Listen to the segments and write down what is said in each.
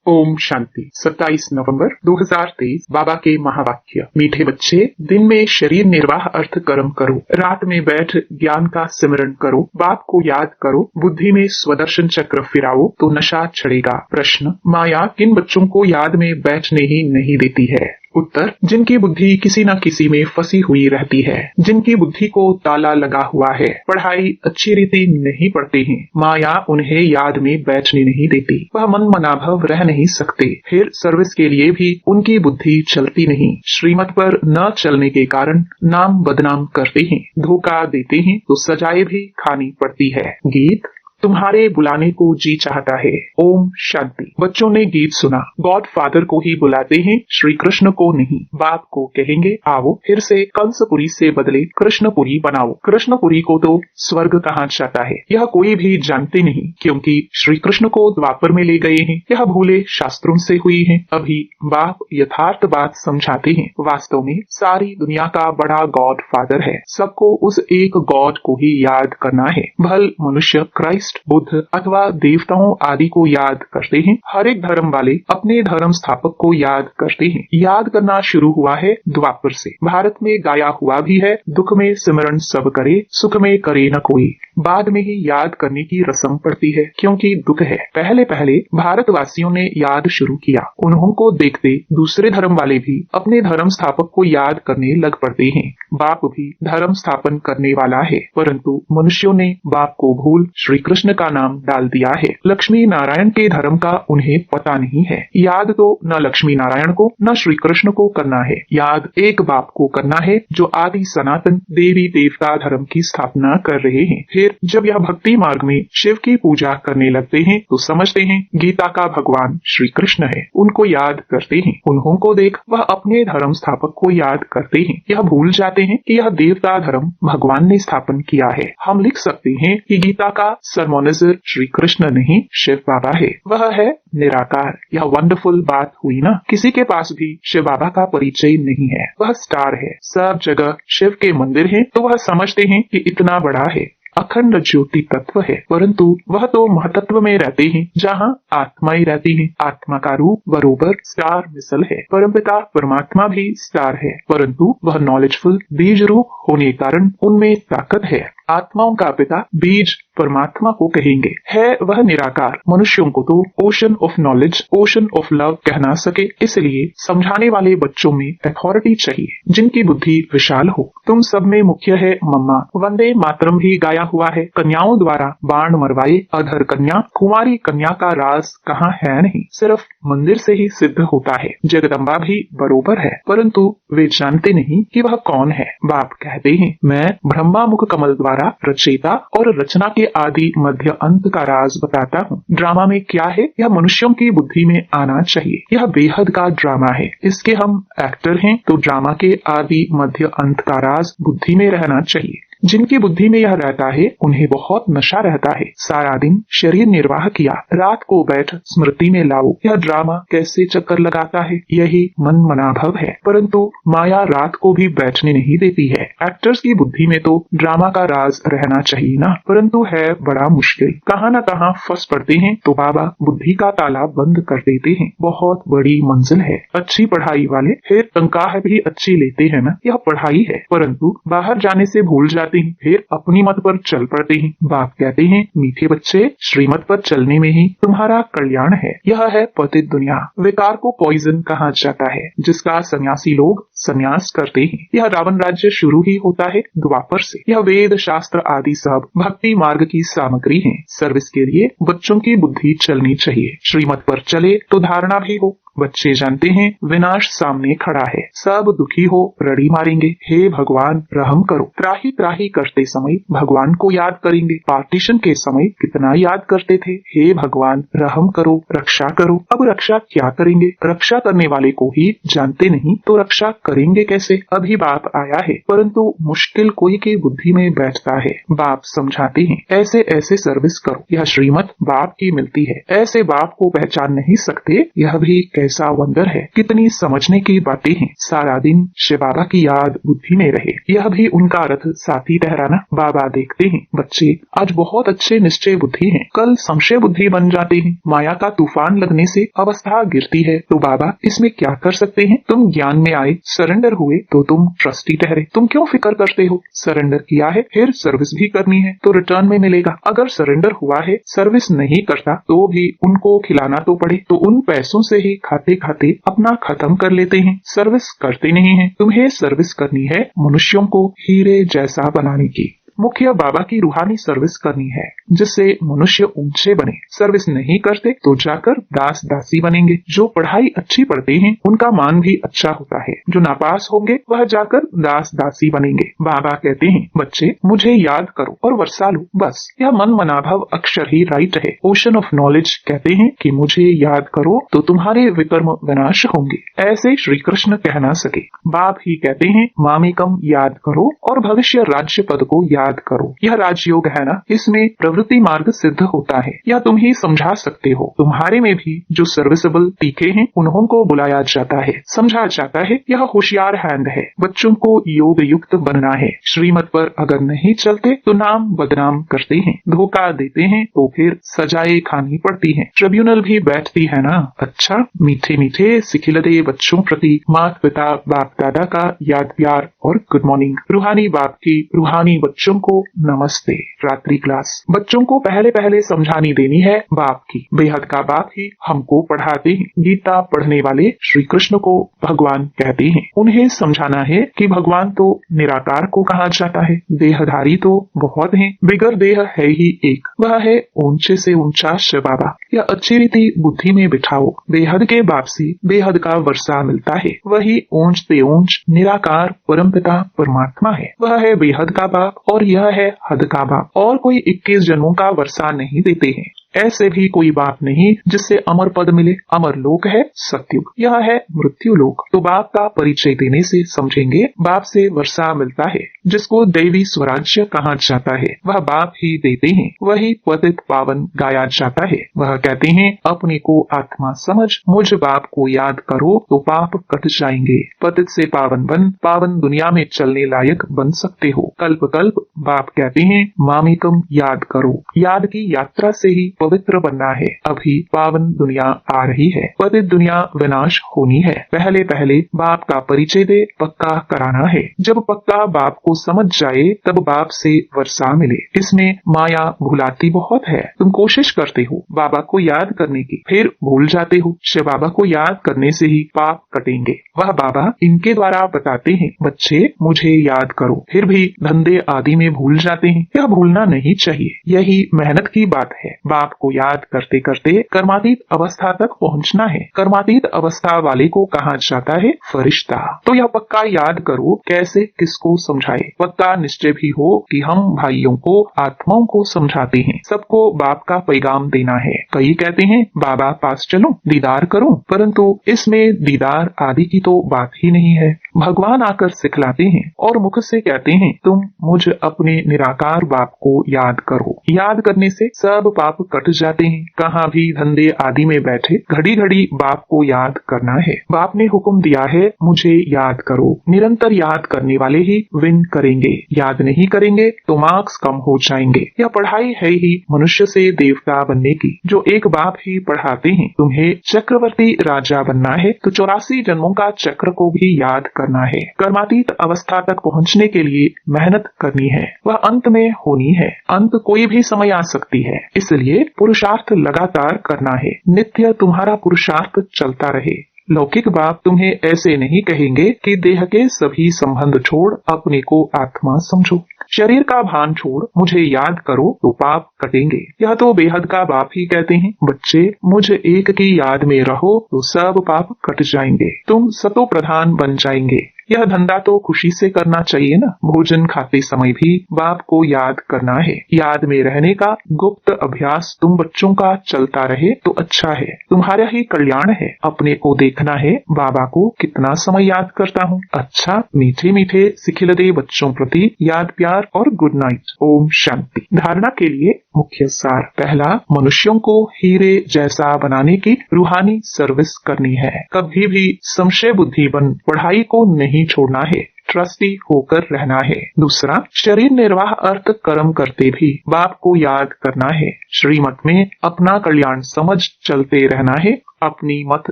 ओम शांति। 27 नवंबर 2023। बाबा के महावाक्य। मीठे बच्चे, दिन में शरीर निर्वाह अर्थ कर्म करो, रात में बैठ ज्ञान का सिमरण करो, बाप को याद करो, बुद्धि में स्वदर्शन चक्र फिराओ तो नशा चढ़ेगा। प्रश्न, माया किन बच्चों को याद में बैठने ही नहीं देती है? उत्तर, जिनकी बुद्धि किसी न किसी में फंसी हुई रहती है, जिनकी बुद्धि को ताला लगा हुआ है, पढ़ाई अच्छी रीति नहीं पढ़ते हैं, माया उन्हें याद में बैठने नहीं देती, वह मन मनाभव रह नहीं सकते, फिर सर्विस के लिए भी उनकी बुद्धि चलती नहीं, श्रीमत पर न चलने के कारण नाम बदनाम करते हैं, धोखा देते हैं तो सजाएं भी खानी पड़ती है। गीत। तुम्हारे बुलाने को जी चाहता है। ओम शांति। बच्चों ने गीत सुना। गॉड फादर को ही बुलाते हैं, श्री कृष्ण को नहीं। बाप को कहेंगे आओ, फिर से कंसपुरी से बदले कृष्णपुरी बनाओ। कृष्णपुरी को तो स्वर्ग कहा जाता है, यह कोई भी जानते नहीं, क्योंकि श्री कृष्ण को द्वापर में ले गए हैं। यह भूले शास्त्रों से हुई है। अभी बाप यथार्थ बात समझाते हैं। वास्तव में सारी दुनिया का बड़ा गॉड फादर है। सबको उस एक गॉड को ही याद करना है। भल मनुष्य क्राइस्ट, बुद्ध अथवा देवताओं आदि को याद करते हैं। हर एक धर्म वाले अपने धर्म स्थापक को याद करते हैं। याद करना शुरू हुआ है द्वापर से। भारत में गाया हुआ भी है, दुख में सिमरण सब करे, सुख में करे न कोई। बाद में ही याद करने की रस्म पड़ती है, क्योंकि दुख है। पहले पहले भारतवासियों ने याद शुरू किया। उन्हों को देखते दूसरे धर्म वाले भी अपने धर्म स्थापक को याद करने लग पड़ते हैं। बाप भी धर्म स्थापन करने वाला है, परंतु मनुष्यों ने बाप को भूल श्री कृष्ण का नाम डाल दिया है। लक्ष्मी नारायण के धर्म का उन्हें पता नहीं है। याद तो न लक्ष्मी नारायण को न श्री कृष्ण को करना है, याद एक बाप को करना है जो आदि सनातन देवी देवता धर्म की स्थापना कर रहे हैं। फिर जब यह भक्ति मार्ग में शिव की पूजा करने लगते हैं तो समझते हैं गीता का भगवान श्री कृष्ण है, उनको याद करते हैं। उन्हों को देख वह अपने धर्म स्थापक को याद करते हैं। यह भूल जाते हैं कि यह देवता धर्म भगवान ने स्थापन किया है। हम लिख सकते हैं कि गीता का सरमोनाइजर श्री कृष्ण नहीं शिव बाबा है, वह है निराकार। यह वंडरफुल बात हुई ना। किसी के पास भी शिव बाबा का परिचय नहीं है, वह स्टार है। सब जगह शिव के मंदिर हैं, तो वह समझते हैं कि इतना बड़ा है, अखंड ज्योति तत्व है, परंतु वह तो महतत्व में रहते हैं जहाँ आत्मा ही रहती है। आत्मा का रूप बरोबर स्टार मिसल है। परमपिता परमात्मा भी स्टार है, परंतु वह नॉलेजफुल बीज रूप होने के कारण उनमें ताकत है। आत्माओं का पिता बीज परमात्मा को कहेंगे, है वह निराकार। मनुष्यों को तो ocean of knowledge, ocean of love कह ना सके, इसलिए समझाने वाले बच्चों में अथॉरिटी चाहिए, जिनकी बुद्धि विशाल हो। तुम सब में मुख्य है मम्मा। वंदे मातरम भी गाया हुआ है। कन्याओं द्वारा बाण मरवाए अधर कन्या, कुमारी कन्या का राज कहाँ है नहीं, सिर्फ मंदिर से ही सिद्ध होता है। जगदम्बा भी बरोबर है, परंतु वे जानते नहीं कि वह कौन है। बाप कहते हैं, मैं ब्रह्मा मुख कमल द्वारा रचयिता और रचना के आदि मध्य अंत का राज बताता हूँ। ड्रामा में क्या है यह मनुष्यों की बुद्धि में आना चाहिए। यह बेहद का ड्रामा है, इसके हम एक्टर हैं, तो ड्रामा के आदि मध्य अंत का राज बुद्धि में रहना चाहिए। जिनकी बुद्धि में यह रहता है उन्हें बहुत नशा रहता है। सारा दिन शरीर निर्वाह किया, रात को बैठ स्मृति में लाओ। यह ड्रामा कैसे चक्कर लगाता है, यही मन मनाभव है, परंतु माया रात को भी बैठने नहीं देती है। एक्टर्स की बुद्धि में तो ड्रामा का राज रहना चाहिए ना, परंतु है बड़ा मुश्किल। कहाँ न कहाँ फंस पड़ते हैं तो बाबा बुद्धि का ताला बंद कर देते हैं। बहुत बड़ी मंजिल है। अच्छी पढ़ाई वाले फिर तनख्वाह भी अच्छी लेते हैं ना, यह पढ़ाई है, परंतु बाहर जाने से भूल जाते हैं, फिर अपनी मत पर चल पड़ते हैं। बाप कहते हैं, मीठे बच्चे, श्रीमत पर चलने में ही तुम्हारा कल्याण है। यह है पतित दुनिया। विकार को पॉइजन कहा जाता है, जिसका सन्यासी लोग संन्यास करते हैं। यह रावण राज्य शुरू ही होता है द्वापर से। यह वेद शास्त्र आदि सब भक्ति मार्ग की सामग्री है। सर्विस के लिए बच्चों की बुद्धि चलनी चाहिए। श्रीमत पर चले तो धारणा भी हो। बच्चे जानते हैं विनाश सामने खड़ा है, सब दुखी हो रड़ी मारेंगे, हे भगवान रहम करो। त्राही त्राही करते समय भगवान को याद करेंगे। पार्टीशन के समय कितना याद करते थे, हे भगवान रहम करो, रक्षा करो। अब रक्षा क्या करेंगे, रक्षा करने वाले को ही जानते नहीं तो रक्षा करेंगे कैसे। अभी बाप आया है, परंतु मुश्किल कोई की बुद्धि में बैठता है। बाप समझाते हैं, ऐसे ऐसे सर्विस करो। यह श्रीमत बाप की मिलती है, ऐसे बाप को पहचान नहीं सकते, यह भी कैसा वंदर है, कितनी समझने की बातें हैं। सारा दिन शिव बाबा की याद बुद्धि में रहे, यह भी उनका रथ साथी ठहराना। बाबा देखते हैं बच्चे आज बहुत अच्छे निश्चय बुद्धि हैं, कल संशय बुद्धि बन जाते हैं। माया का तूफान लगने से अवस्था गिरती है, तो बाबा इसमें क्या कर सकते हैं। तुम ज्ञान में आए, सरेंडर हुए तो तुम ट्रस्टी ठहरे। तुम क्यों फिक्र करते हो, सरेंडर किया है फिर सर्विस भी करनी है तो रिटर्न में मिलेगा। अगर सरेंडर हुआ है, सर्विस नहीं करता तो भी उनको खिलाना तो पड़े, तो उन पैसों से ही खाते खाते अपना खत्म कर लेते हैं, सर्विस करते नहीं है। तुम्हें सर्विस करनी है मनुष्यों को हीरे जैसा बनाने की। मुख्य बाबा की रूहानी सर्विस करनी है जिससे मनुष्य ऊंचे बने। सर्विस नहीं करते तो जाकर दास दासी बनेंगे। जो पढ़ाई अच्छी पढ़ते हैं उनका मान भी अच्छा होता है, जो नापास होंगे वह जाकर दास दासी बनेंगे। बाबा कहते हैं बच्चे मुझे याद करो और वर्षा लो, बस यह मन मनाभव अक्षर ही राइट है। ओशन ऑफ नॉलेज कहते हैं कि मुझे याद करो तो तुम्हारे विकर्म विनाश होंगे, ऐसे श्री कृष्ण कह ना सके। बाप ही कहते हैं मामेकम याद करो और भविष्य राज्य पद को याद करो। यह राजयोग है ना, इसमें प्रवृत्ति मार्ग सिद्ध होता है। यह तुम ही समझा सकते हो। तुम्हारे में भी जो सर्विसेबल तीखे हैं उन्हों को बुलाया जाता है, समझा जाता है। यह होशियार हैंड है, बच्चों को योग युक्त बनना है। श्रीमत पर अगर नहीं चलते तो नाम बदनाम करते हैं, धोखा देते हैं तो फिर सजाएं खानी पड़ती हैं, ट्रिब्यूनल भी बैठती है ना। अच्छा मीठे मीठे सिखिलदे बच्चों प्रति माता पिता बाप दादा का याद प्यार और गुड मॉर्निंग। रूहानी बाप की रूहानी बच्चों को नमस्ते। रात्रि क्लास बच्चों को पहले पहले समझानी देनी है बाप की। बेहद का बाप ही हमको पढ़ाते हैं। गीता पढ़ने वाले श्री कृष्ण को भगवान कहते हैं। उन्हें समझाना है कि भगवान तो निराकार को कहा जाता है, देहधारी तो बहुत हैं, बिगर देह है ही एक, वह है ऊंचे से ऊंचा शिव बाबा। यह अच्छी रीति बुद्धि में बिठाओ। बेहद के बाप से बेहद का वर्षा मिलता है, वही ऊंच से ऊंच निराकार परमपिता परमात्मा है। वह है बेहद का बाप और यह है हद का बाप। और कोई 21 जन्मों का वर्षा नहीं देते हैं। ऐसे भी कोई बाप नहीं जिससे अमर पद मिले। अमर लोक है सत्युग, यह है मृत्यु लोक। तो बाप का परिचय देने से समझेंगे बाप से वर्षा मिलता है, जिसको दैवी स्वराज्य कहा जाता है वह बाप ही देते हैं। वही पतित पावन गाया जाता है। वह कहते हैं अपने को आत्मा समझ, मुझ बाप को याद करो तो पाप कट जाएंगे। पतित से पावन बन, पावन दुनिया में चलने लायक बन सकते हो। कल्प कल्प बाप कहते हैं मामेकम याद करो। याद की यात्रा से ही पवित्र बनना है। अभी पावन दुनिया आ रही है, पतित दुनिया विनाश होनी है। पहले पहले बाप का परिचय दे, पक्का कराना है। जब पक्का बाप को समझ जाए तब बाप से वर्षा मिले। इसमें माया भुलाती बहुत है। तुम कोशिश करते हो बाबा को याद करने की, फिर भूल जाते हो। शिव बाबा को याद करने से ही पाप कटेंगे। वह बाबा इनके द्वारा बताते हैं बच्चे मुझे याद करो, फिर भी धंधे आदि में भूल जाते हैं। यह भूलना नहीं चाहिए, यही मेहनत की बात है। बाप को याद करते करते कर्मातीत अवस्था तक पहुंचना है। कर्मातीत अवस्था वाले को कहा जाता है फरिश्ता। तो यह पक्का याद करो, कैसे किसको समझाए। पक्का निश्चय भी हो कि हम भाइयों को आत्माओं को समझाते हैं, सबको बाप का पैगाम देना है। कई कहते हैं बाबा पास चलो दीदार करो, परंतु इसमें दीदार आदि की तो बात ही नहीं है। भगवान आकर सिखलाते हैं और मुख से कहते हैं तुम मुझ अपने निराकार बाप को याद करो। याद करने से सब पाप कट जाते हैं। कहाँ भी धंधे आदि में बैठे घड़ी घड़ी बाप को याद करना है। बाप ने हुक्म दिया है मुझे याद करो। निरंतर याद करने वाले ही विन करेंगे, याद नहीं करेंगे तो मार्क्स कम हो जाएंगे। यह पढ़ाई है ही मनुष्य से देवता बनने की, जो एक बाप ही पढ़ाते हैं। तुम्हें चक्रवर्ती राजा बनना है तो 84 जन्मों का चक्र को भी याद करना है। कर्मातीत अवस्था तक पहुंचने के लिए मेहनत करनी है, वह अंत में होनी है। अंत कोई भी समय आ सकती है, इसलिए पुरुषार्थ लगातार करना है। नित्य तुम्हारा पुरुषार्थ चलता रहे। लौकिक बाप तुम्हें ऐसे नहीं कहेंगे कि देह के सभी संबंध छोड़ अपने को आत्मा समझो, शरीर का भान छोड़ मुझे याद करो तो पाप कटेंगे। यह तो बेहद का बाप ही कहते हैं बच्चे मुझ एक की याद में रहो तो सब पाप कट जाएंगे, तुम सतो प्रधान बन जाएंगे। यह धंधा तो खुशी से करना चाहिए ना। भोजन खाते समय भी बाप को याद करना है। याद में रहने का गुप्त अभ्यास तुम बच्चों का चलता रहे तो अच्छा है, तुम्हारा ही कल्याण है। अपने को देखना है, बाबा को कितना समय याद करता हूँ। अच्छा, मीठे मीठे सिखिलदे बच्चों प्रति याद प्यार और गुड नाइट। ओम शांति। धारणा के लिए मुख्य सार। पहला, मनुष्यों को हीरे जैसा बनाने की रूहानी सर्विस करनी है। कभी भी संशय बुद्धि बन पढ़ाई को नहीं छोड़ना है, ट्रस्टी होकर रहना है। दूसरा, शरीर निर्वाह अर्थ कर्म करते भी बाप को याद करना है। श्रीमत में अपना कल्याण समझ चलते रहना है, अपनी मत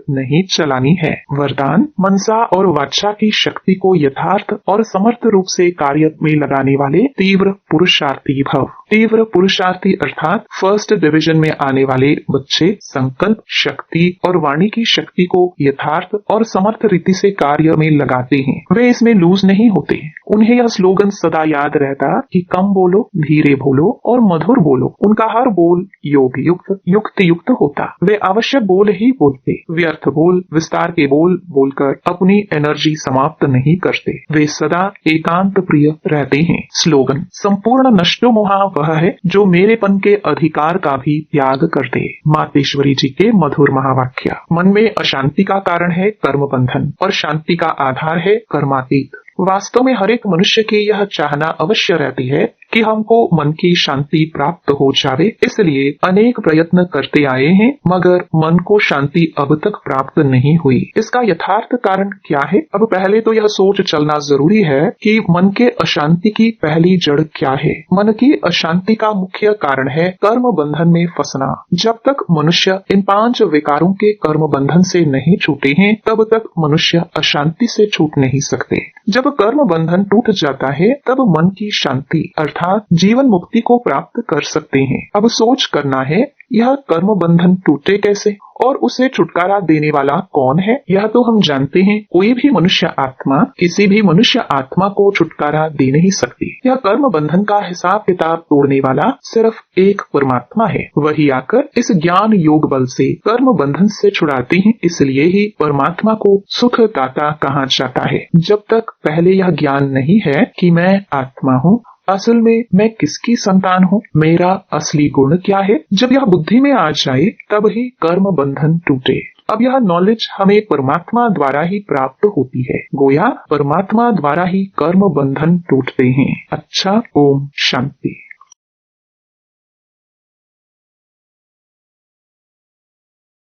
नहीं चलानी है। वरदान, मनसा और वाचा की शक्ति को यथार्थ और समर्थ रूप से कार्य में लगाने वाले तीव्र पुरुषार्थी भव। तीव्र पुरुषार्थी अर्थात फर्स्ट डिवीजन में आने वाले बच्चे संकल्प शक्ति और वाणी की शक्ति को यथार्थ और समर्थ रीति से कार्य में लगाते हैं। वे इसमें लूज नहीं होते। उन्हें यह स्लोगन सदा याद रहता कि कम बोलो, धीरे बोलो और मधुर बोलो। उनका हर बोल योग युक्त युक्त युक्त होता। वे आवश्यक बोल ही बोलते, व्यर्थ बोल विस्तार के बोल बोलकर अपनी एनर्जी समाप्त नहीं करते। वे सदा एकांत प्रिय रहते हैं। स्लोगन, संपूर्ण नष्टो मोहा वह है जो मेरेपन के अधिकार का भी त्याग करते। मातेश्वरी जी के मधुर महावाक्य। मन में अशांति का कारण है कर्म बंधन और शांति का आधार है कर्मातीत। वास्तव में हर एक मनुष्य की यह चाहना अवश्य रहती है कि हमको मन की शांति प्राप्त हो जावे, इसलिए अनेक प्रयत्न करते आए हैं, मगर मन को शांति अब तक प्राप्त नहीं हुई। इसका यथार्थ कारण क्या है? अब पहले तो यह सोच चलना जरूरी है कि मन के अशांति की पहली जड़ क्या है। मन की अशांति का मुख्य कारण है कर्म बंधन में फंसना। जब तक मनुष्य इन 5 विकारों के कर्म बंधन से नहीं छूटे हैं, तब तक मनुष्य अशांति से छूट नहीं सकते। जब कर्म बंधन टूट जाता है, तब मन की शांति अर्थात जीवन मुक्ति को प्राप्त कर सकते हैं। अब सोच करना है, यह कर्म बंधन टूटे कैसे और उसे छुटकारा देने वाला कौन है? यह तो हम जानते हैं, कोई भी मनुष्य आत्मा किसी भी मनुष्य आत्मा को छुटकारा दे नहीं सकती। यह कर्म बंधन का हिसाब किताब तोड़ने वाला सिर्फ एक परमात्मा है। वही आकर इस ज्ञान योग बल से कर्म बंधन से छुड़ाते हैं। इसलिए ही परमात्मा को सुख दाता कहा जाता है। जब तक पहले यह ज्ञान नहीं है कि मैं आत्मा हूँ, असल में मैं किसकी संतान हूँ, मेरा असली गुण क्या है, जब यह बुद्धि में आ जाए तब ही कर्म बंधन टूटे। अब यह नॉलेज हमें परमात्मा द्वारा ही प्राप्त होती है। गोया परमात्मा द्वारा ही कर्म बंधन टूटते हैं। अच्छा, ओम शांति।